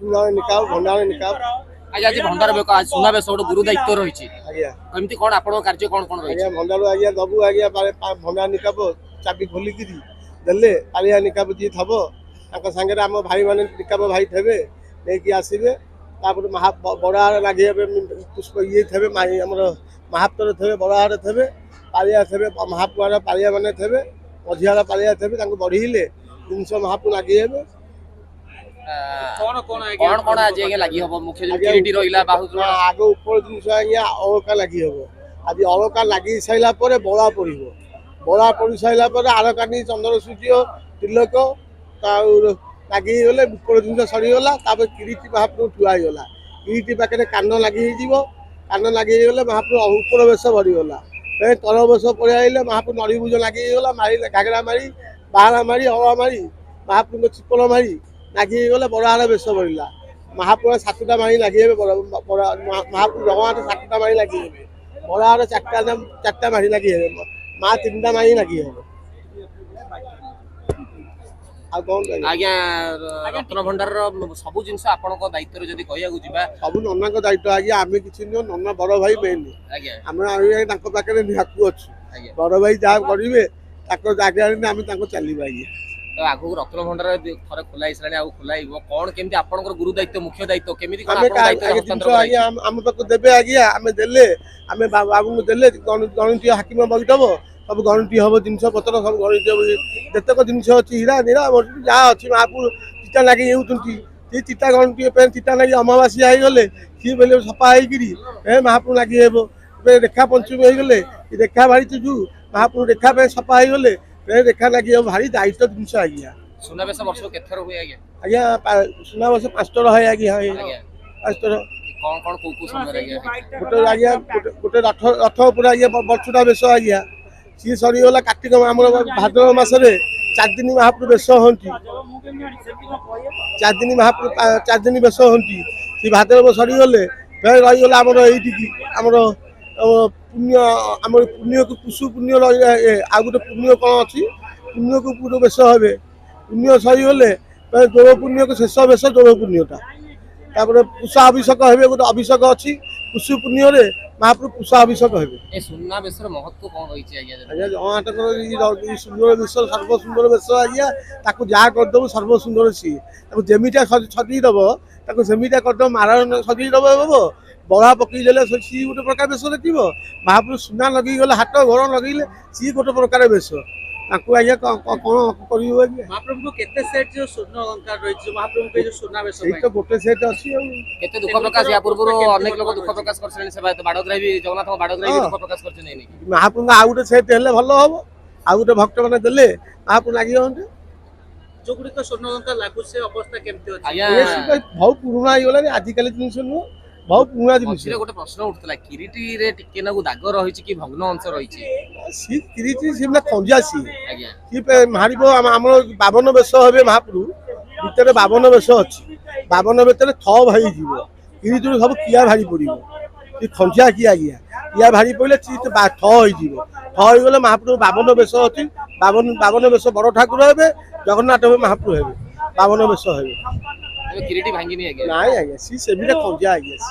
निकाब भंडार निकाब आज आज भंडार सुनाबेश गोटे गुरु दायित्व रही एमती कौन आप कार्य कौन कौन रही भंडार आज्ञा दबु आज्ञा भंडार निकाब चाबी खोलिकी देले पालिया निकाब जी थब सागर आम भाई मैंने निकाब भाई थे नहीं आसवे बड़ाड़ लगे पुष्प ये थे महाप्तर थे बड़ाड़ थे पालिया थे महापुआर पालिया मैंने थे मझियार पालिया थे बढ़ीले जिनस महापु लगे कौन कौन आज लगी हम मुख्य किरीटी रहिला बाहु आगे ऊपर जिनस आज्ञा अलका लगी हम आज अलका लगी सारा बड़ा पड़ बड़ा पड़ सारा आरकानी चंदन सूर्य तिलक लगे ऊपर जिन सरीगला किरीटी महाप्रभु ठुआईगला किरीटी पाखे कान लगे कान लगे महाप्रभु ऊपर बेश बढ़ीगला तल बेश पड़े महाप्रभु नड़ीभुज लगे मारी घागरा मारी बाहरा मारी हवा मारी महाप्रभु चिपल मारी लगे बड़ाड़ बेश बढ़ला महाप्रभु सातटा मारी लगे महाप्रभु जगन्नाथ सातटा मारी लगे बड़ाड़ चार्टा मारी लगे माँ तीन टा मारी लगे आज्ञा रत्न भंडार सब जिन आपण दायित्व जदि कह सब नना दायित्व आज्ञा आम कि नना बड़ भाई मेन आम पाखे निहाकू अच्छु बड़ भाई जहाँ करेंगे आगे आम चलवा आज्ञा तो आगु रत्न भंडार थोड़े खोलाई सारा खोल कौन केमती आपण गुरु दायित्व मुख्य दायित्व केमी आज्ञा आम पाक देवे आज्ञा आम देले आम बाबू को देले गणित हाकिम बैठब सब गणित हम जिनस पतर सब गणित जितक जिन अच्छी हीरा नीरा जहाँ अच्छी महापुर चिटा लगे होती चिटा गणित चिटा लगे अमावासी होगले सी बेले सफा हो महापुर लगे रेखा पंचमी होगले रेखा भारी तुझु महापुर रेखा सफा होगले रेखा लगे भारी दायित्व जिनस आज्ञा सुनाबेश वर्ष केथर हुए आज्ञा सुनाबेश 5 थर है आज्ञा 5 थर कौन कौन को समय गोटे आज्ञा गोटे रथ उपर आज्ञा बर्षुटा बेश आज्ञा सी सरीगला कार्तिक आम भाद्रव मसरे 4 दिन महाप्रभु बेश हूँ 4 दिन महाप्रभु 4 दिन बेश हूँ सी भाद्रव सरीगले रहीगला आमर ये आमर पुण्य आम पुण्य को पुषु पुण्य आ गए पुण्य कौन अच्छी पुण्य को पूरा बेश हे पुण्य सरीगले जोड़ पुण्य को शेष बेश जोड़ पुण्यटा पूषा अभिषेक हे गोटे अभिषेक अच्छी पुषु पुण्य महाप्रभु पूषा अभिषेक हे सुनाबेश महत्व कौन रही जगन्नाथ सुंदर बेश सर्वसुंदर बेश आज्ञा जहाँ करदेव सर्वसुंदर सी जमीटा सजेदब जमीटा करदेव मारण सजेदब बड़ा पकईदे सी गोटे प्रकार बेश देख महाप्रभु सुना लगे गले हाथ घर लगे सी गोटे प्रकार बेश आज्ञा कौन कर महाप्रभु को केते सेट जो स्वर्ण अलंकार रही महाप्रभु के जो सुनाबेश तो गोटे सेट अच्छी केते दुख प्रकाश या पूर्व अनेक लोग दुख प्रकाश करछन से बाडग्राही भी जगन्नाथ बाडग्राही दुख प्रकाश करछन नहीं महाप्रभु आ गोटे सेट हेले भलो हो आ गोटे भक्त माने देले महाप्रभु लागि होंते जो गुडी तो स्वर्ण अलंकार लागु से अवस्था केमते अछि ये बहुत पुराना हो गला आजि काली जिनिस नु बहुत पुराना जिनिस गोटे प्रश्न उठतला किरीटी रे टिके नागु दाग रही कि भग्न अंश रही सी किरीटी से खंजा सी सी मारिबो हमर 52 बेश हेबे महाप्रभु भितर 52 बेश अछि 52 भितर थ भाई जीवो किरीटी सब किया भारी पड़िबो सी खंजा किया गया किया भारी पड़ले सी थ होई जीवो थ होई गले महाप्रभु 52 बेश अछि 52 बेश बड़ ठाकुर हेबे जगन्नाथ हेबे महाप्रभु हेबे 52 बेश हेबे किरीटी भांगी नहीं आज्ञा सी सेमिटा खंजा आज्ञा।